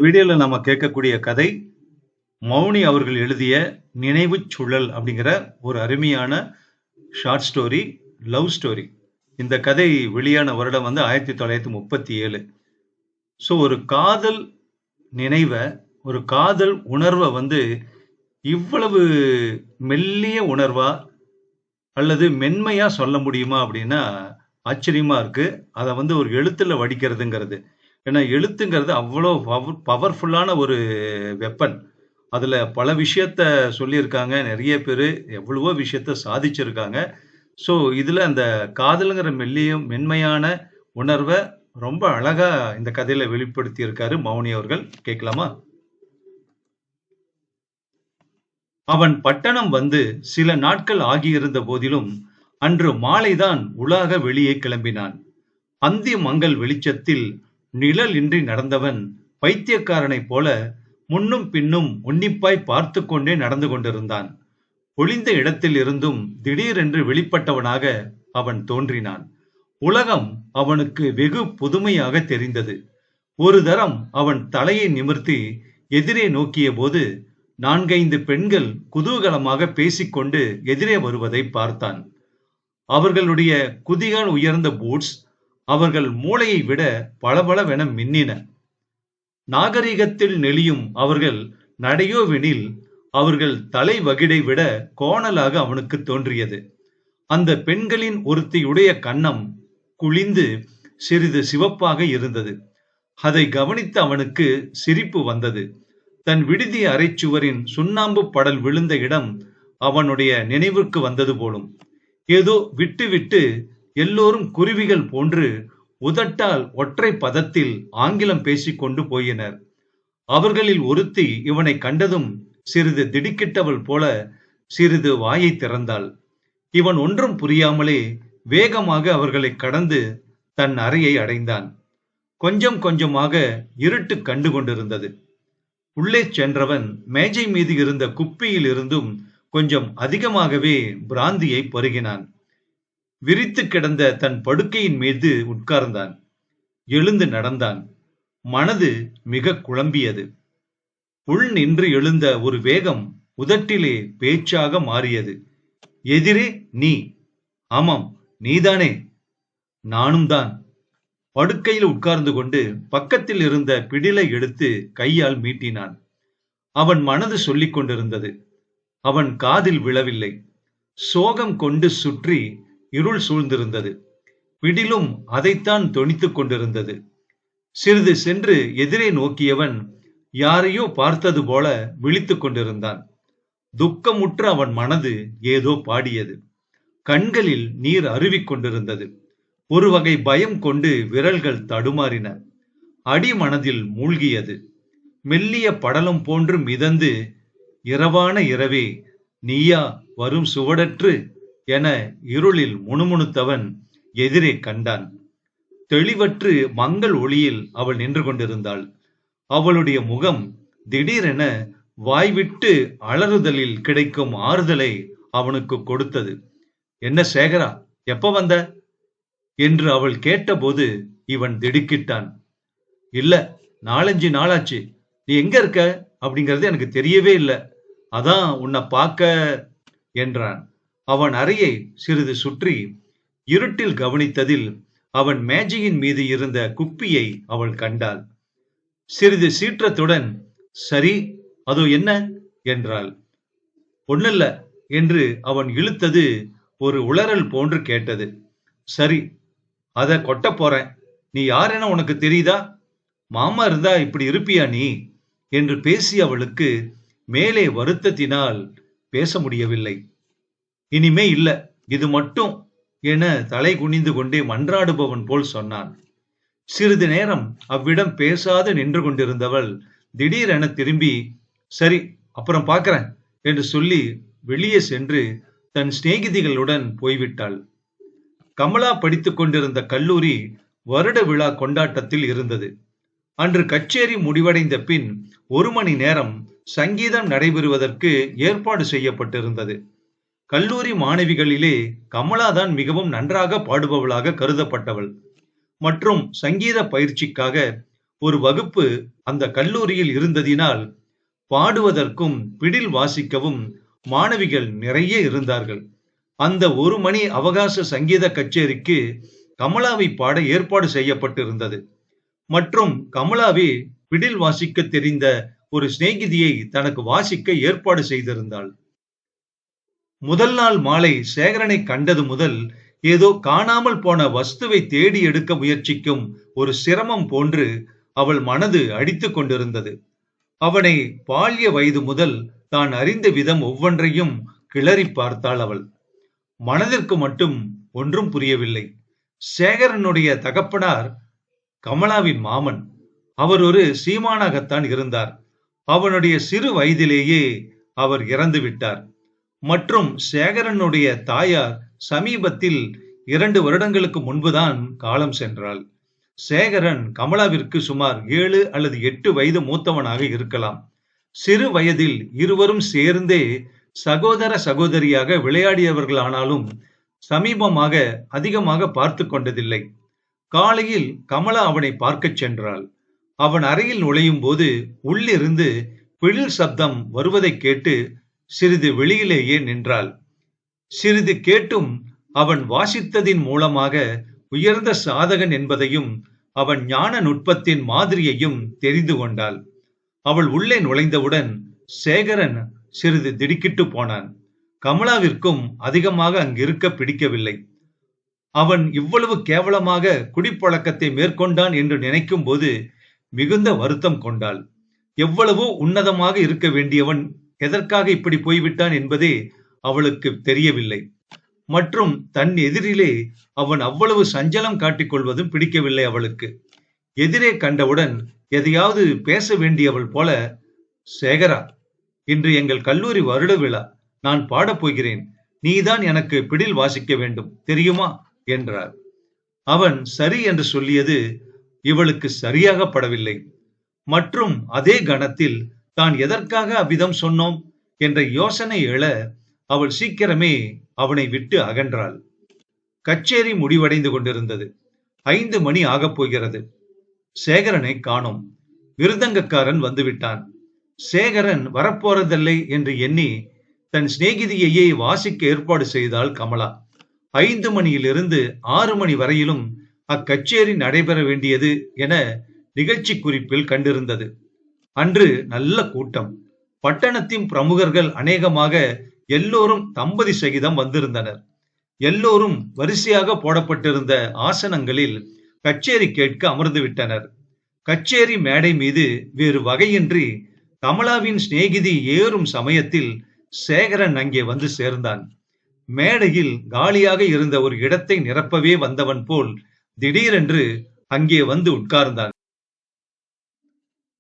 வீடியோல நம்ம கேட்கக்கூடிய கதை மௌனி அவர்கள் எழுதிய நினைவுச் சுழல் அப்படிங்கிற ஒரு அருமையான ஷார்ட் ஸ்டோரி, லவ் ஸ்டோரி. இந்த கதை வெளியான வருடம் 1937. ஒரு காதல் நினைவ, ஒரு காதல் உணர்வை இவ்வளவு மெல்லிய உணர்வா அல்லது மென்மையா சொல்ல முடியுமா அப்படின்னா ஆச்சரியமா இருக்கு. அதை ஒரு எழுத்துல வடிக்கிறதுங்கிறது. ஏன்னா எழுத்துங்கிறது அவ்வளோ பவர்ஃபுல்லான ஒரு வெப்பன். அதுல பல விஷயத்த சொல்லியிருக்காங்க. நிறைய பேரு எவ்வளவோ விஷயத்த சாதிச்சிருக்காங்க. இதுல அந்த காதல்ங்கிற மென்மையான உணர்வ ரொம்ப அழகா இந்த கதையில வெளிப்படுத்தி இருக்காரு மௌனி அவர்கள். கேட்கலாமா? அவன் பட்டணம் சில நாட்கள் ஆகியிருந்த போதிலும் அன்று மாலைதான் உலாக வெளியே கிளம்பினான். அந்தி மங்கள் வெளிச்சத்தில் நிழல் இன்றி நடந்தவன் பைத்தியக்காரனைப் போல முன்னும் பின்னும் உன்னிப்பாய் பார்த்து கொண்டே நடந்து கொண்டிருந்தான். ஒளிந்த இடத்தில் இருந்தும் திடீரென்று வெளிப்பட்டவனாக அவன் தோன்றினான். உலகம் அவனுக்கு வெகு புதுமையாக தெரிந்தது. ஒரு தரம் அவன் தலையை நிமிர்த்தி எதிரே நோக்கிய போது 4-5 பெண்கள் குதூகலமாக பேசிக்கொண்டு எதிரே வருவதை பார்த்தான். அவர்களுடைய குதிகால் உயர்ந்த பூட்ஸ் அவர்கள் மூளையை விட பளபளவென மின்னின. நாகரிகத்தில் நெளியும் அவர்கள் நடையோவெனில் அவர்கள் தலை வகிடை விட கோணலாக அவனுக்கு தோன்றியது. அந்த பெண்களின் ஒருத்தியுடைய கன்னம் குளிந்து சிறிது சிவப்பாக இருந்தது. அதை கவனித்த அவனுக்கு சிரிப்பு வந்தது. தன் விடுதி அறைச்சுவரின் சுண்ணாம்பு படல் விழுந்த இடம் அவனுடைய நினைவுக்கு வந்தது போலும். ஏதோ விட்டு விட்டு எல்லோரும் குருவிகள் போன்று உதட்டால் ஒற்றை பதத்தில் ஆங்கிலம் பேசிக்கொண்டு போயினர். அவர்களில் ஒருத்தி இவனை கண்டதும் சிறிது திடுக்கிட்டவள் போல சிறிது வாயை திறந்தாள். இவன் ஒன்றும் புரியாமலே வேகமாக அவர்களை கடந்து தன் அறையை அடைந்தான். கொஞ்சம் கொஞ்சமாக இருட்டு கண்டு கொண்டிருந்தது. உள்ளே சென்றவன் மேஜை மீது இருந்த குப்பியில் இருந்தும் கொஞ்சம் அதிகமாகவே பிராந்தியை பருகினான். விரித்து கிடந்த தன் படுக்கையின் மீது உட்கார்ந்தான். எழுந்து நடந்தான். மனது மிக குழம்பியது. உள் நின்று எழுந்த ஒரு வேகம் உதட்டிலே பேச்சாக மாறியது. எதிரே நீ. ஆமாம், நீதானே? நானும் தான். படுக்கையில் உட்கார்ந்து கொண்டு பக்கத்தில் இருந்த பிடிலை எடுத்து கையால் மீட்டினான். அவன் மனது சொல்லிக் கொண்டிருந்தது. அவன் காதில் விழவில்லை. சோகம் கொண்டு சுற்றி இருள் சூழ்ந்திருந்தது. பிடிலும் அதைத்தான் தொனித்துக் கொண்டிருந்தது. சிறிது சென்று எதிரே நோக்கியவன் யாரையோ பார்த்தது போல விழித்துக் கொண்டிருந்தான். துக்கமுற்ற அவன் மனது ஏதோ பாடியது. கண்களில் நீர் அருவிக் கொண்டிருந்தது. ஒரு வகை பயம் கொண்டு விரல்கள் தடுமாறின. அடி மனதில் மூழ்கியது. மெல்லிய படலம் போன்று மிதந்து இரவான இரவே நீயா வரும் சுவடற்று என இருளில் முணுமுணுத்தவன் எதிரே கண்டான். தெளிவற்று மங்கள் ஒளியில் அவள் நின்று கொண்டிருந்தாள். அவளுடைய முகம் திடீரென வாய்விட்டு அலறுதலில் கிடைக்கும் ஆறுதலை அவனுக்கு கொடுத்தது. என்ன சேகரா, எப்ப வந்த என்று அவள் கேட்டபோது இவன் திடுக்கிட்டான். இல்ல, 4-5 நாளாச்சு. நீ எங்க இருக்க அப்படிங்கிறது எனக்கு தெரியவே இல்லை. அதான் உன்னை பார்க்க என்றான். அவன் அறையை சிறிது சுற்றி இருட்டில் கவனித்ததில் அவன் மேஜையின் மீது இருந்த குப்பியை அவள் கண்டாள். சிறிது சீற்றத்துடன் சரி, அதோ என்ன என்றாள். ஒண்ணில்ல என்று அவன் இழுத்தது ஒரு உளறல் போன்று கேட்டது. சரி, அத கொட்ட போறேன். நீ யாரென உனக்கு தெரியுதா? மாமா இருந்தா இப்படி இருப்பியா நீ என்று பேசி அவளுக்கு மேலே வருத்தத்தினால் பேச முடியவில்லை. இனிமே இல்ல, இது மட்டும் என தலை குனிந்து கொண்டே மன்றாடுபவன் போல் சொன்னான். சிறிது நேரம் அவ்விடம் பேசாது நின்று கொண்டிருந்தவள் திடீரென திரும்பி சரி, அப்புறம் பார்க்கிறேன் என்று சொல்லி வெளியே சென்று தன் சிநேகிதிகளுடன் போய்விட்டாள். கமலா படித்துக் கொண்டிருந்த கல்லூரி வருட விழா கொண்டாட்டத்தில் இருந்தது. அன்று கச்சேரி முடிவடைந்த பின் 1 மணி நேரம் சங்கீதம் நடைபெறுவதற்கு ஏற்பாடு செய்யப்பட்டிருந்தது. கல்லூரி மாணவிகளிலே கமலாதான் மிகவும் நன்றாக பாடுபவளாக கருதப்பட்டவள் மற்றும் சங்கீத பயிற்சிக்காக ஒரு வகுப்பு அந்த கல்லூரியில் இருந்ததினால் பாடுவதற்கும் பிடில் வாசிக்கவும் மாணவிகள் நிறைய இருந்தார்கள். அந்த 1 மணி அவகாச சங்கீத கச்சேரிக்கு கமலாவை பாட ஏற்பாடு செய்யப்பட்டிருந்தது. மற்றும் கமலாவே பிடில் வாசிக்க தெரிந்த ஒரு சிநேகிதியை தனக்கு வாசிக்க ஏற்பாடு செய்திருந்தாள். முதல் நாள் மாலை சேகரனை கண்டது முதல் ஏதோ காணாமல் போன வஸ்துவை தேடி எடுக்க முயற்சிக்கும் ஒரு சிரமம் போன்று அவள் மனது அடித்துக் கொண்டிருந்தது. அவனை பால்ய வயது முதல் தான் அறிந்த விதம் ஒவ்வொன்றையும் கிளறி பார்த்தாள் அவள். மனதிற்கு மட்டும் ஒன்றும் புரியவில்லை. சேகரனுடைய தகப்பனார் கமலாவின் மாமன். அவர் ஒரு சீமானாகத்தான் இருந்தார். அவனுடைய சிறு வயதிலேயே அவர் இறந்து விட்டார். மற்றும் சேகரனுடைய தாயார் சமீபத்தில் 2 வருடங்களுக்கு முன்புதான் காலம் சென்றாள். சேகரன் கமலாவிற்கு சுமார் 7 அல்லது 8 வயது மூத்தவனாக இருக்கலாம். சிறு வயதில் இருவரும் சேர்ந்தே சகோதர சகோதரியாக விளையாடியவர்களானாலும் சமீபமாக அதிகமாக பார்த்து கொண்டதில்லை. காலையில் கமலா அவனை பார்க்கச் சென்றாள். அவன் அறையில் நுழையும் போது உள்ளிருந்து பிழில் சப்தம் வருவதைக் கேட்டு சிறிது வெளியிலேயே நின்றாள். சிறிது கேட்டும் அவன் வாசித்ததின் மூலமாக உயர்ந்த சாதகன் என்பதையும் அவன் ஞான நுட்பத்தின் மாதிரியையும் தெரிந்து கொண்டாள். அவள் உள்ளே நுழைந்தவுடன் சேகரன் சிறிது திடுக்கிட்டு போனான். கமலாவிற்கும் அதிகமாக அங்கிருக்க பிடிக்கவில்லை. அவன் இவ்வளவு கேவலமாக குடிப்பழக்கத்தை மேற்கொண்டான் என்று நினைக்கும் போது மிகுந்த வருத்தம் கொண்டாள். எவ்வளவோ உன்னதமாக இருக்க வேண்டியவன் எதற்காக இப்படி போய்விட்டான் என்பதே அவளுக்கு தெரியவில்லை. மற்றும் தன் எதிரிலே அவன் அவ்வளவு சஞ்சலம் காட்டிக் கொள்வதும் பிடிக்கவில்லை அவளுக்கு. எதிரே கண்டவுடன் எதையாவது பேச வேண்டியவள் போல, சேகரா, இன்று எங்கள் கல்லூரி வருட விழா, நான் பாடப் போகிறேன், நீதான் எனக்கு பிடில் வாசிக்க வேண்டும், தெரியுமா என்றார். அவன் சரி என்று சொல்லியது இவளுக்கு சரியாக படவில்லை. மற்றும் அதே கணத்தில் தான் எதற்காக அவ்விதம் சொன்னோம் என்ற யோசனை எழ அவள் சீக்கிரமே அவனை விட்டு அகன்றாள். கச்சேரி முடிவடைந்து கொண்டிருந்தது. 5 மணி ஆகப் போகிறது. சேகரனை காணோம். விருதங்கக்காரன் வந்துவிட்டான். சேகரன் வரப்போறதில்லை என்று எண்ணி தன் சிநேகிதியையே வாசிக்க ஏற்பாடு செய்தாள் கமலா. 5 மணியிலிருந்து 6 மணி வரையிலும் அக்கச்சேரி நடைபெற வேண்டியது என நிகழ்ச்சி குறிப்பில் கண்டிருந்தது. அன்று நல்ல கூட்டம். பட்டணத்தின் பிரமுகர்கள் அநேகமாக எல்லோரும் தம்பதி சகிதம் வந்திருந்தனர். எல்லோரும் வரிசையாக போடப்பட்டிருந்த ஆசனங்களில் கச்சேரி கேட்க அமர்ந்து விட்டனர். கச்சேரி மேடை மீது வேறு வகையின்றி கமலாவின் சிநேகிதி ஏறும் சமயத்தில் சேகரன் அங்கே வந்து சேர்ந்தான். மேடையில் காலியாக இருந்த ஒரு இடத்தை நிரப்பவே வந்தவன் போல் திடீரென்று அங்கே வந்து உட்கார்ந்தான்.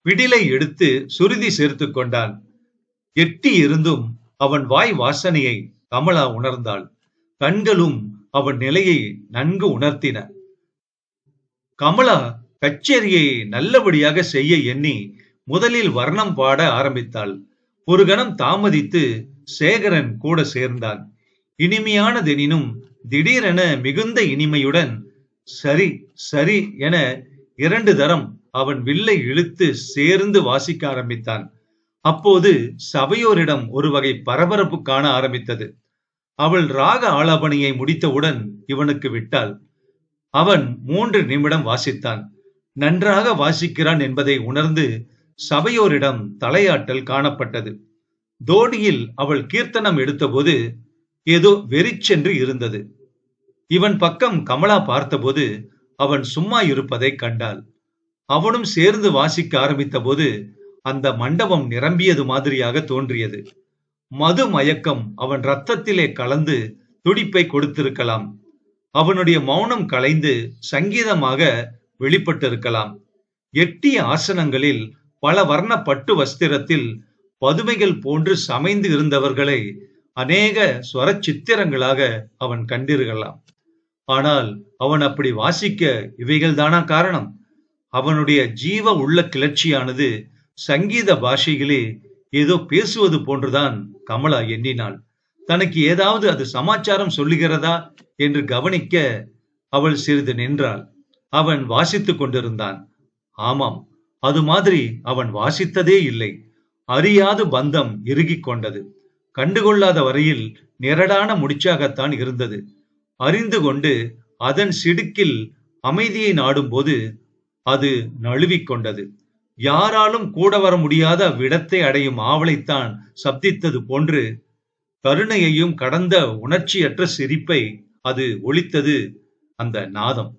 பிடிலை எடுத்து சுருதி சேர்த்துக் கொண்டான். எட்டி இருந்தும் அவன் வாய் வாசனையை கமலா உணர்ந்தாள். கண்களும் அவன் நிலையை நன்கு உணர்த்தின. கமலா கச்சேரியை நல்லபடியாக செய்ய எண்ணி முதலில் வர்ணம் பாட ஆரம்பித்தாள். ஒரு கணம் தாமதித்து சேகரன் கூட சேர்ந்தான். இனிமையானதெனினும் திடீரென மிகுந்த இனிமையுடன் சரி சரி என 2 தரம் அவன் வில்லை இழுத்து சேர்ந்து வாசிக்க ஆரம்பித்தான். அப்போது சபையோரிடம் ஒரு வகை பரபரப்பு காண ஆரம்பித்தது. அவள் ராக ஆலாபனையை முடித்தவுடன் இவனுக்கு விட்டாள். அவன் 3 நிமிடம் வாசித்தான். நன்றாக வாசிக்கிறான் என்பதை உணர்ந்து சபையோரிடம் தலையாட்டல் காணப்பட்டது. தோடியில் அவள் கீர்த்தனம் எடுத்தபோது ஏதோ வெறிச்சென்று இருந்தது. இவன் பக்கம் கமலா பார்த்தபோது அவன் சும்மா இருப்பதை கண்டாள். அவனும் சேர்ந்து வாசிக்க ஆரம்பித்த போது அந்த மண்டபம் நிரம்பியது மாதிரியாக தோன்றியது. மது மயக்கம் அவன் ரத்தத்திலே கலந்து துடிப்பை கொடுத்திருக்கலாம். அவனுடைய மௌனம் கலைந்து சங்கீதமாக வெளிப்பட்டிருக்கலாம். எட்டிய ஆசனங்களில் பல வர்ண பட்டு வஸ்திரத்தில் பதுமைகள் போன்று சமைந்து இருந்தவர்களை அநேக ஸ்வர சித்திரங்களாக அவன் கண்டிருக்கலாம். ஆனால் அவன் அப்படி வாசிக்க இவைகள் தானா காரணம்? அவனுடைய ஜீவ உள்ள கிளர்ச்சியானது சங்கீத பாஷைகளே ஏதோ பேசுவது போன்றுதான் கமலா எண்ணினாள். தனக்கு ஏதாவது அது சமாச்சாரம் சொல்லுகிறதா என்று கவனிக்க அவள் சிறிது நின்றாள். அவன் வாசித்துக் கொண்டிருந்தான். ஆமாம், அது மாதிரி அவன் வாசித்ததே இல்லை. அறியாது பந்தம் இறுகிக் கொண்டது. கண்டுகொள்ளாத வரையில் நிரடான முடிச்சாகத்தான் இருந்தது. அறிந்து கொண்டு அதன் சிடுக்கில் அமைதியை நாடும்போது அது நழுவிக் கொண்டது. யாராலும் கூட வர முடியாத அவ்விடத்தை அடையும் ஆவலைத்தான் சப்தித்தது போன்று கருணையையும் கடந்த உணர்ச்சியற்ற சிரிப்பை அது ஒலித்தது அந்த நாதம்.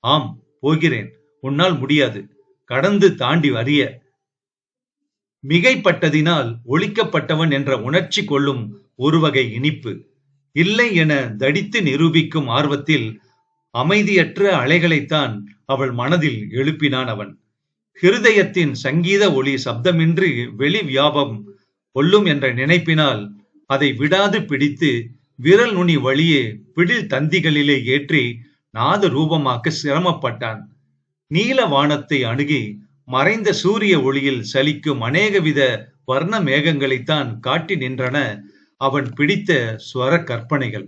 ஆம், போகிறேன், உன்னால் முடியாது, கடந்து தாண்டி அறிய. மிகைப்பட்டதினால் ஒழிக்கப்பட்டவன் என்ற உணர்ச்சி கொள்ளும் ஒரு வகை இனிப்பு. இல்லை என தடித்து நிரூபிக்கும் ஆர்வத்தில் அமைதியற்ற அலைகளைத்தான் அவள் மனதில் எழுப்பினான் அவன். ஹிருதயத்தின் சங்கீத ஒளி சப்தமின்றி வெளி வியாபம் கொள்ளும் என்ற நினைப்பினால் அதை விடாது பிடித்து விரல் நுனி வழியே பிடில் தந்திகளிலே ஏற்றி நாத ரூபமாக்க சிரமப்பட்டான். நீல வானத்தை அணுகி மறைந்த சூரிய ஒளியில் சலிக்கும் அநேகவித வர்ண மேகங்களைத்தான் காட்டி நின்றன அவன் பிடித்த ஸ்வர கற்பனைகள்.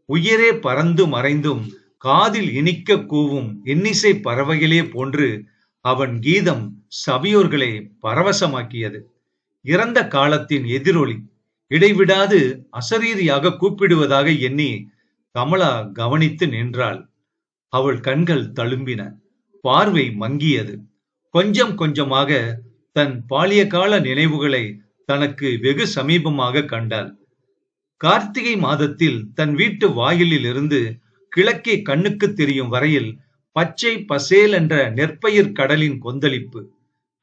உயிரே பறந்து மறைந்தும் காதில் இனிக்க கூவும் இன்னிசை பறவைகளே போன்று அவன் கீதம் சபையோர்களை பரவசமாக்கியது. இறந்த காலத்தின் எதிரொலி இடைவிடாது அசரீரியாக கூப்பிடுவதாக எண்ணி கமலா கவனித்து நின்றாள். அவள் கண்கள் தழும்பின, பார்வை மங்கியது. கொஞ்சம் கொஞ்சமாக தன் பாலிய கால நினைவுகளை தனக்கு வெகு சமீபமாக கண்டாள். கார்த்திகை மாதத்தில் தன் வீட்டு வாயிலில் இருந்து கிழக்கே கண்ணுக்கு தெரியும் வரையில் பச்சை பசேல் என்ற நெற்பயிர் கடலின் கொந்தளிப்பு,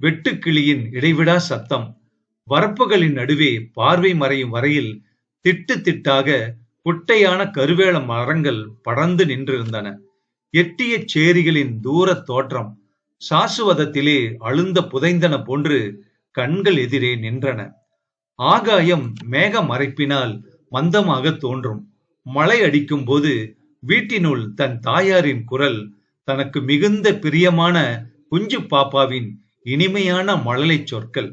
வெட்டுக்கிளியின் இடைவிடா சத்தம், வரப்புகளின் நடுவே பார்வை மறையும் வரையில் திட்டு திட்டாக குட்டையான கருவேல மரங்கள் படர்ந்து நின்றிருந்தன. எட்டிய சேரிகளின் தூர தோற்றம் சாசுவதத்திலே அழுந்த புதைந்தன போன்று கண்கள் எதிரே நின்றன. ஆகாயம் மேக மறைப்பினால் மந்தமாக தோன்றும். மழை அடிக்கும் போது வீட்டினுள் தன் தாயாரின் குரல், தனக்கு மிகுந்த பிரியமான குஞ்சு பாப்பாவின் இனிமையான மழலை சொற்கள்,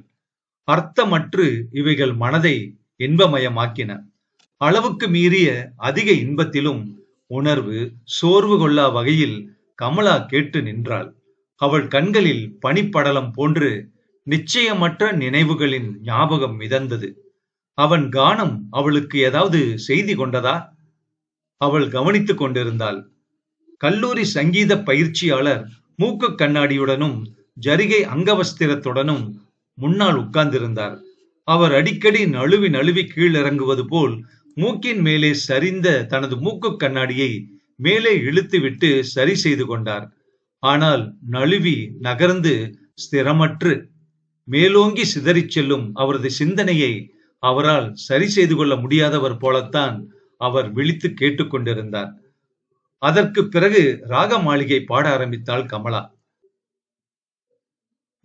அர்த்தமற்று இவைகள் மனதை இன்பமயமாக்கின. அளவுக்கு மீறிய அதிக இன்பத்திலும் உணர்வு சோர்வு கொள்ளா வகையில் கமலா கேட்டு நின்றாள். அவள் கண்களில் பனிப்படலம் போன்று நிச்சயமற்ற நினைவுகளின் ஞாபகம் மிதந்தது. அவன் கானம் அவளுக்கு ஏதாவது செய்தி கொண்டதா? அவள் கவனித்துக் கொண்டிருந்தாள். கல்லூரி சங்கீத பயிற்சியாளர் மூக்கு கண்ணாடியுடனும் ஜரிகை அங்கவஸ்திரத்துடனும் முன்னால் உட்கார்ந்திருந்தார். அவர் அடிக்கடி நழுவி நழுவி கீழிறங்குவது போல் மூக்கின் மேலே சரிந்த தனது மூக்கு கண்ணாடியை மேலே இழுத்துவிட்டு சரி செய்து கொண்டார். ஆனால் நழுவி நகர்ந்து ஸ்திரமற்று மேலோங்கி சிதறிச் செல்லும் அவரது சிந்தனையை அவரால் சரி செய்து கொள்ள முடியாதவர் போலத்தான் அவர் விழித்து கேட்டுக்கொண்டிருந்தார். அதற்கு பிறகு ராக மாளிகை பாட ஆரம்பித்தாள் கமலா.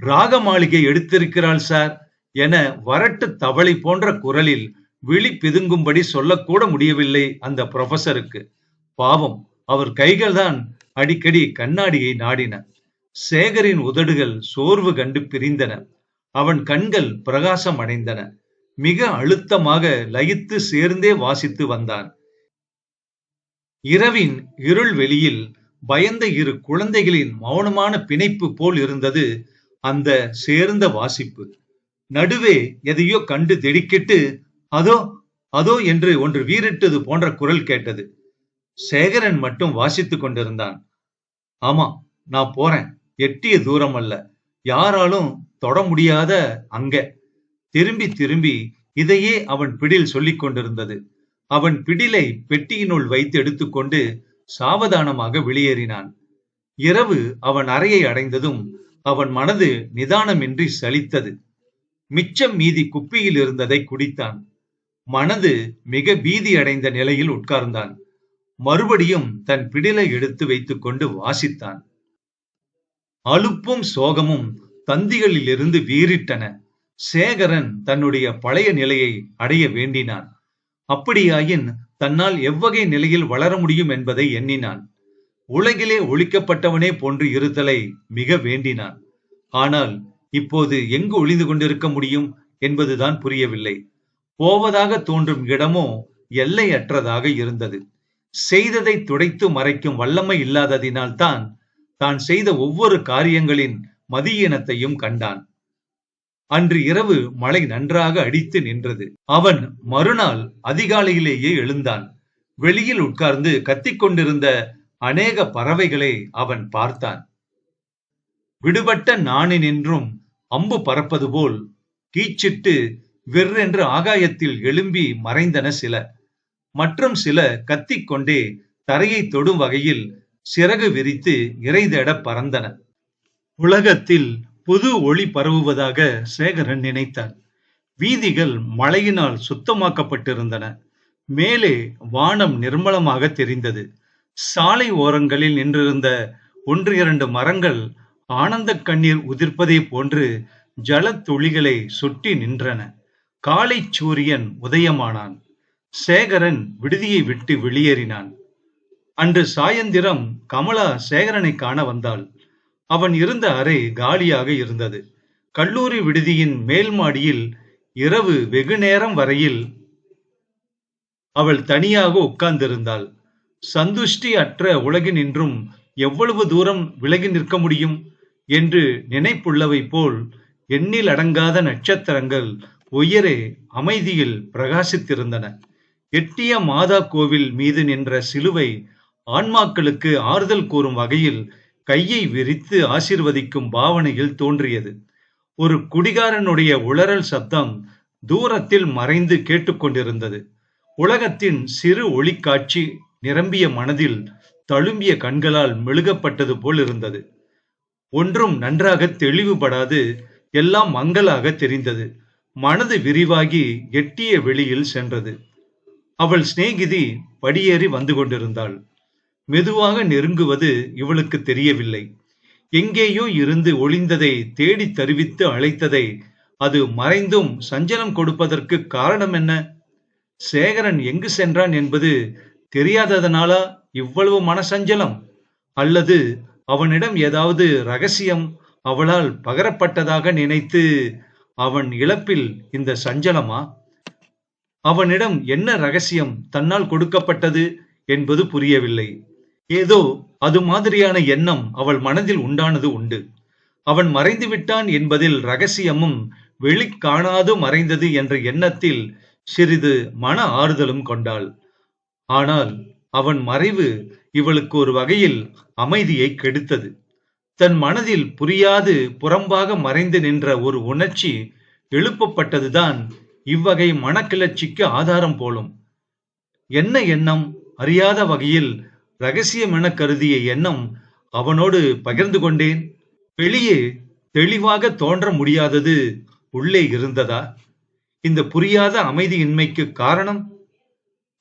ராக மாளிகை எடுத்திருக்கிறாள் சார் என வரட்டு தவளை போன்ற குரலில் விழி பிதுங்கும்படி சொல்லக்கூட முடியவில்லை அந்த புரொஃபசருக்கு. பாவம், அவர் கைகள் தான் அடிக்கடி கண்ணாடியை நாடின. சேகரின் உதடுகள் சோர்வு கண்டு பிரிந்தன. அவன் கண்கள் பிரகாசம் அடைந்தன. மிக அழுத்தமாக லயித்து சேர்ந்தே வாசித்து வந்தான். இரவின் இருள் வெளியில் பயந்த இரு குழந்தைகளின் மௌனமான பிணைப்பு போல் இருந்தது அந்த சேர்ந்த வாசிப்பு. நடுவே எதையோ கண்டு திடுக்கிட்டு அதோ அதோ என்று ஒன்று வீறிட்டது போன்ற குரல் கேட்டது. சேகரன் மட்டும் வாசித்துக் கொண்டிருந்தான். ஆமா, நான் போறேன், எட்டிய தூரம் அல்ல, யாராலும் தொட முடியாத அங்க. திரும்பி திரும்பி இதையே அவன் பிடில் சொல்லிக் கொண்டிருந்தது. அவன் பிடிலை பெட்டியினுள் வைத்து எடுத்துக்கொண்டு சாவதானமாக வெளியேறினான். இரவு அவன் அறையை அடைந்ததும் அவன் மனது நிதானமின்றி சலித்தது. மிச்சம் மீதி குப்பியில் இருந்ததை குடித்தான். மனது மிக பீதி அடைந்த நிலையில் உட்கார்ந்தான். மறுபடியும் தன் பிடிலை எடுத்து வைத்துக் கொண்டு வாசித்தான். அலுப்பும் சோகமும் தந்திகளில் இருந்து வீறிட்டன. சேகரன் தன்னுடைய பழைய நிலையை அடைய வேண்டினான். அப்படியாயின் தன்னால் எவ்வகை நிலையில் வளர முடியும் என்பதை எண்ணினான். உலகிலே ஒழிக்கப்பட்டவனே போன்று இருத்தலை மிக வேண்டினான். ஆனால் இப்போது எங்கு ஒளிந்து கொண்டிருக்க முடியும் என்பதுதான் புரியவில்லை. போவதாக தோன்றும் இடமோ எல்லையற்றதாக இருந்தது. செய்ததை துடைத்து மறைக்கும் வல்லமை இல்லாததினால் தான் செய்த ஒவ்வொரு காரியங்களின் மதியீனத்தையும் கண்டான். அன்று இரவு மழை நன்றாக அடித்து நின்றது. அவன் மறுநாள் அதிகாலையிலேயே எழுந்தான். வெளியில் உட்கார்ந்து கத்திக்கொண்டிருந்த அநேக பறவைகளை அவன் பார்த்தான். விடுபட்ட நாணினின்றும் அம்பு பறப்பது போல் கீச்சிட்டு வெற்றென்று ஆகாயத்தில் எழும்பி மறைந்தன சில. மற்றும் சில கத்திக்கொண்டே தரையை தொடும் வகையில் சிறகு விரித்து இறை தேட பறந்தன. உலகத்தில் புது ஒளி பரவுவதாக சேகரன் நினைத்தான். வீதிகள் மழையினால் சுத்தமாக்கப்பட்டிருந்தன. மேலே வானம் நிர்மலமாக தெரிந்தது. சாலை ஓரங்களில் நின்றிருந்த 1-2 மரங்கள் ஆனந்த கண்ணீர் உதிர்ப்பதை போன்று ஜல துளிகளை சுட்டி நின்றன. காலை சூரியன் உதயமானான். சேகரன் விடுதியை விட்டு வெளியேறினான். அன்று சாயந்திரம் கமலா சேகரனை காண வந்தாள். அவன் இருந்த அறை காலியாக இருந்தது. கல்லூரி விடுதியின் மேல் மாடியில் இரவு வெகு நேரம் வரையில் அவள் தனியாக உட்கார்ந்திருந்தாள். சந்துஷ்டி அற்ற உலகினின்றும் எவ்வளவு தூரம் விலகி நிற்க முடியும் என்று நினைப்புள்ளவை போல் எண்ணில் அடங்காத நட்சத்திரங்கள் உயரே அமைதியில் பிரகாசித்திருந்தன. எட்டிய மாதா கோவில் மீது நின்ற சிலுவை ஆன்மாக்களுக்கு ஆறுதல் கூறும் வகையில் கையை விரித்து ஆசீர்வதிக்கும் பாவனையில் தோன்றியது. ஒரு குடிகாரனுடைய உளறல் சத்தம் தூரத்தில் மறைந்து கேட்டுக்கொண்டிருந்தது. உலகத்தின் சிறு ஒளிக்காட்சி நிரம்பிய மனதில் தழும்பிய கண்களால் மெழுகப்பட்டது போல் இருந்தது. ஒன்றும் நன்றாக தெளிவுபடாது, எல்லாம் மங்கலாக தெரிந்தது. மனது விரிவாகி எட்டிய வெளியில் சென்றது. அவள் சிநேகிதி படியேறி வந்து கொண்டிருந்தாள். மெதுவாக நெருங்குவது இவளுக்கு தெரியவில்லை. எங்கேயோ இருந்து ஒளிந்ததை தேடி தருவித்து அழைத்ததை அது மறைந்தும் சஞ்சலம் கொடுப்பதற்கு காரணம் என்ன? சேகரன் எங்கு சென்றான் என்பது தெரியாததனாலா இவ்வளவு மனசஞ்சலம்? அல்லது அவனிடம் ஏதாவது ரகசியம் அவளால் பகரப்பட்டதாக நினைத்து அவன் இழப்பில் இந்த சஞ்சலமா? அவனிடம் என்ன ரகசியம் தன்னால் கொடுக்கப்பட்டது என்பது புரியவில்லை. ஏதோ அது மாதிரியான எண்ணம் அவள் மனதில் உண்டானது உண்டு. அவன் மறைந்து விட்டான் என்பதில் ரகசியமும் வெளிக்காணாது மறைந்தது என்ற எண்ணத்தில் சிறிது மன ஆறுதலும் கொண்டாள். ஆனால் அவன் மறைவு இவளுக்கு ஒரு வகையில் அமைதியை கெடுத்தது. தன் மனதில் புரியாது புறம்பாக மறைந்து நின்ற ஒரு உணர்ச்சி எழுப்பப்பட்டதுதான் இவ்வகை மனக்கிளர்ச்சிக்கு ஆதாரம் போலும். என்ன எண்ணம்? அறியாத வகையில் ரகசியம் என கருதிய எண்ணம் அவனோடு பகிர்ந்து கொண்டேன். வெளியே தெளிவாக தோன்ற முடியாதது உள்ளே இருந்ததா? இந்த புரியாத அமைதியின்மைக்கு காரணம்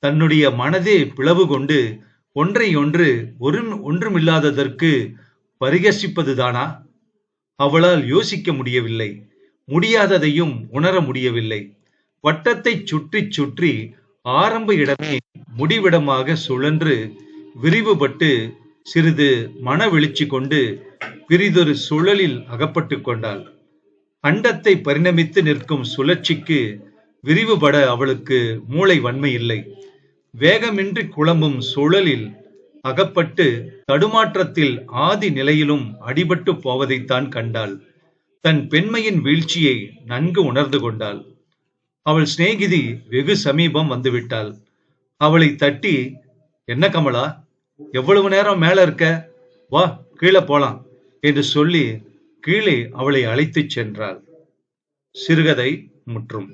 தன்னுடைய மனதே பிளவு கொண்டு ஒன்றையொன்று ஒன்றுமில்லாததற்கு பரிகசிப்பதுதானா? அவளால் யோசிக்க முடியவில்லை. முடியாததையும் உணர முடியவில்லை. வட்டத்தை சுற்றி சுற்றி ஆரம்ப இடமே முடிவிடமாக சுழன்று விரிவுபட்டு சிறிது மன வெளிச்சி கொண்டு பிரிதொரு சுழலில் அகப்பட்டு கொண்டாள். அண்டத்தை பரிணமித்து நிற்கும் சுழற்சிக்கு விரிவுபட அவளுக்கு மூளை வன்மை இல்லை. வேகமின்றி குழம்பும் சுழலில் அகப்பட்டு தடுமாற்றத்தில் ஆதி நிலையிலும் அடிபட்டு போவதைத்தான் கண்டாள். தன் பெண்மையின் வீழ்ச்சியை நன்கு உணர்ந்து கொண்டாள். அவள் சிநேகிதி வெகு சமீபம் வந்துவிட்டாள். அவளை தட்டி, என்ன கமலா, எவ்வளவு நேரம் மேல இருக்க? வா, கீழே போலாம் என்று சொல்லி கீழே அவளை அழைத்துச் சென்றாள். சிறுகதை முற்றும்.